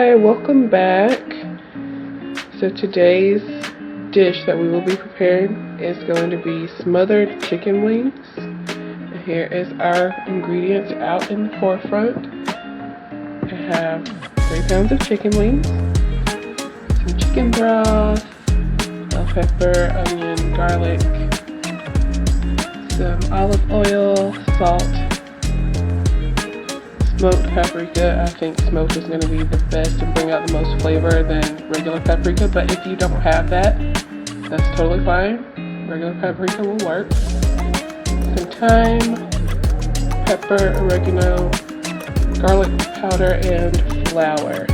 Hi, welcome back. So today's dish that we will be preparing is going to be smothered chicken wings. And here is our ingredients out in the forefront. I have 3 pounds of chicken wings, some chicken broth, bell pepper, onion, garlic, some olive oil, salt, smoked paprika. I think smoked is going to be the best and bring out the most flavor than regular paprika, but if you don't have that, that's totally fine. Regular paprika will work. Some thyme, pepper, oregano, garlic powder, and flour.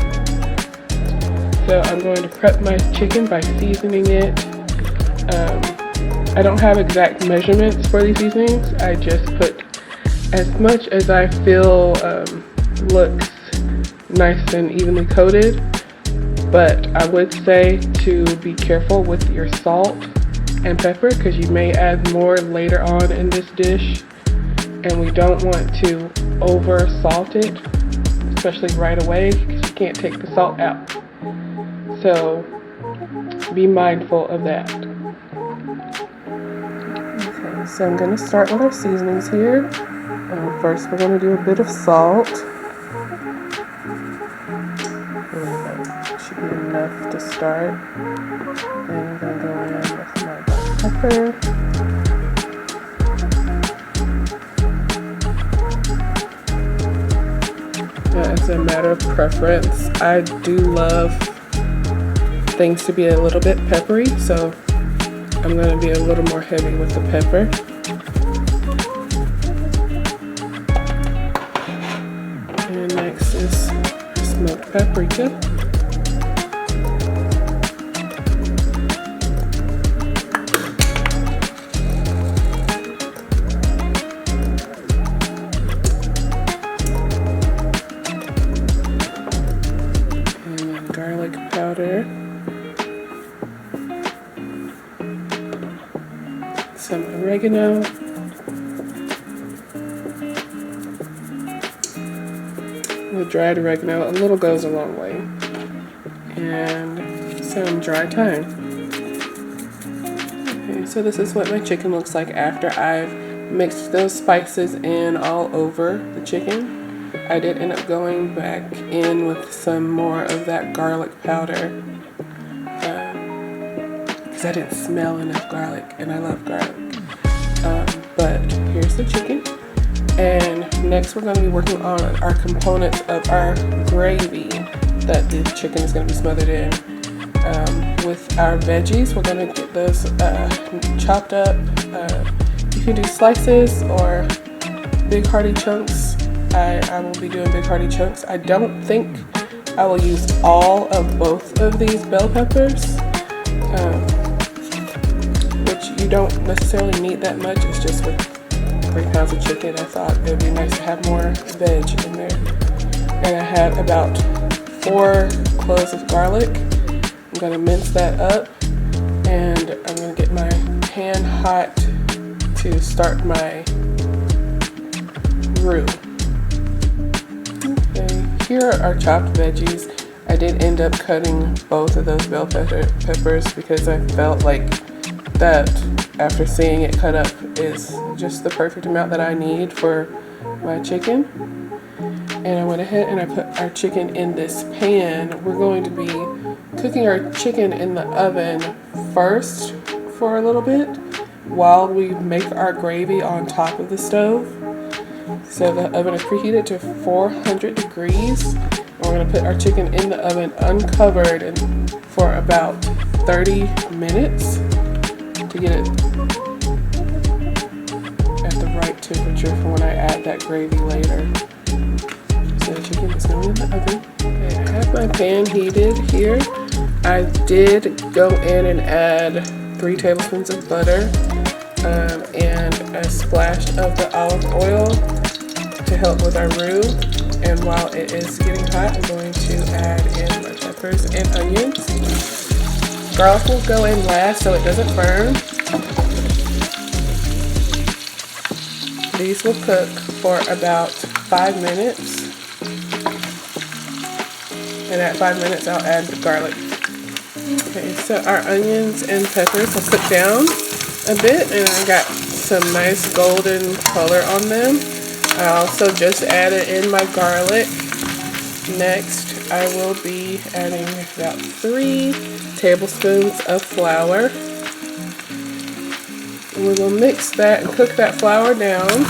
So I'm going to prep my chicken by seasoning it. I don't have exact measurements for these seasonings. I just put as much as I feel looks nice and evenly coated, but I would say to be careful with your salt and pepper because you may add more later on in this dish, and we don't want to over salt it, especially right away because you can't take the salt out. So be mindful of that. Okay, so I'm going to start with our seasonings here. First, we're going to do a bit of salt. That should be enough to start. Then I'm going to go in with my black pepper. Now, it's a matter of preference. I do love things to be a little bit peppery, so I'm going to be a little more heavy with the pepper. And next is smoked paprika. And then garlic powder. Some oregano. With dried oregano, a little goes a long way, and some dry thyme. Okay, so this is what my chicken looks like after I've mixed those spices in all over the chicken. I did end up going back in with some more of that garlic powder because I didn't smell enough garlic, and I love garlic. But here's the chicken. And next we're going to be working on our components of our gravy that the chicken is going to be smothered in. With our veggies, we're going to get those chopped up. You can do slices or big hearty chunks. I will be doing big hearty chunks. I don't think I will use all of both of these bell peppers, which you don't necessarily need that much. It's just with 3 pounds of chicken, I thought it would be nice to have more veg in there. And I have about 4 cloves of garlic. I'm going to mince that up, and I'm going to get my pan hot to start my roux. Okay, here are our chopped veggies. I did end up cutting both of those bell peppers because I felt like that after seeing it cut up is just the perfect amount that I need for my chicken. And I went ahead and I put our chicken in this pan. We're going to be cooking our chicken in the oven first for a little bit while we make our gravy on top of the stove. So the oven is preheated to 400 degrees. And we're going to put our chicken in the oven uncovered for about 30 minutes to get it at the right temperature for when I add that gravy later. So the chicken is going in the oven. Okay, I have my pan heated here. I did go in and add 3 tablespoons of butter and a splash of the olive oil to help with our roux. And while it is getting hot, I'm going to add in my peppers and onions. Garlic will go in last so it doesn't burn. These will cook for about 5 minutes. and at 5 minutes I'll add the garlic. Okay, so our onions and peppers will cook down a bit, and I got some nice golden color on them. I also just added in my garlic. Next, I will be adding about 3 tablespoons of flour. We will mix that and cook that flour down.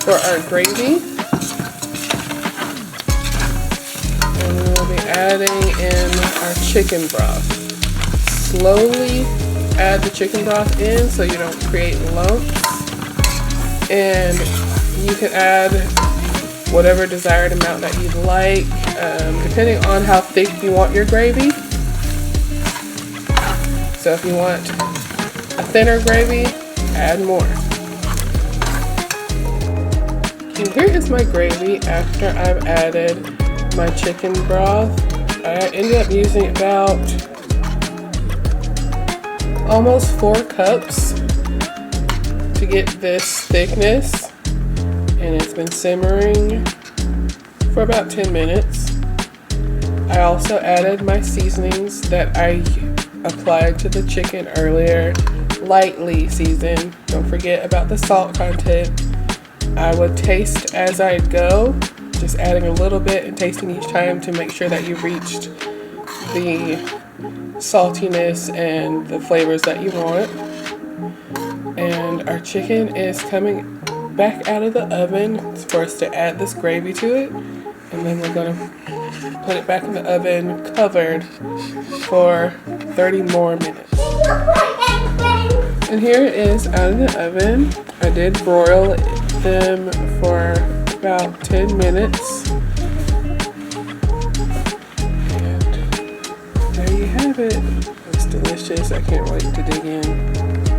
For our gravy. And we will be adding in our chicken broth. Slowly add the chicken broth in so you don't create lumps. And you can add whatever desired amount that you'd like, depending on how thick you want your gravy. So if you want a thinner gravy, add more. And here is my gravy after I've added my chicken broth. I ended up using about almost 4 cups to get this thickness, and it's been simmering for about 10 minutes. I also added my seasonings that I applied to the chicken earlier, lightly seasoned. Don't forget about the salt content. I would taste as I go, just adding a little bit and tasting each time to make sure that you've reached the saltiness and the flavors that you want. And our chicken is coming back out of the oven for us to add this gravy to it, and then we're going to put it back in the oven covered for 30 more minutes. And here it is out of the oven. I did broil them for about 10 minutes. And there you have it. It's delicious. I can't wait to dig in.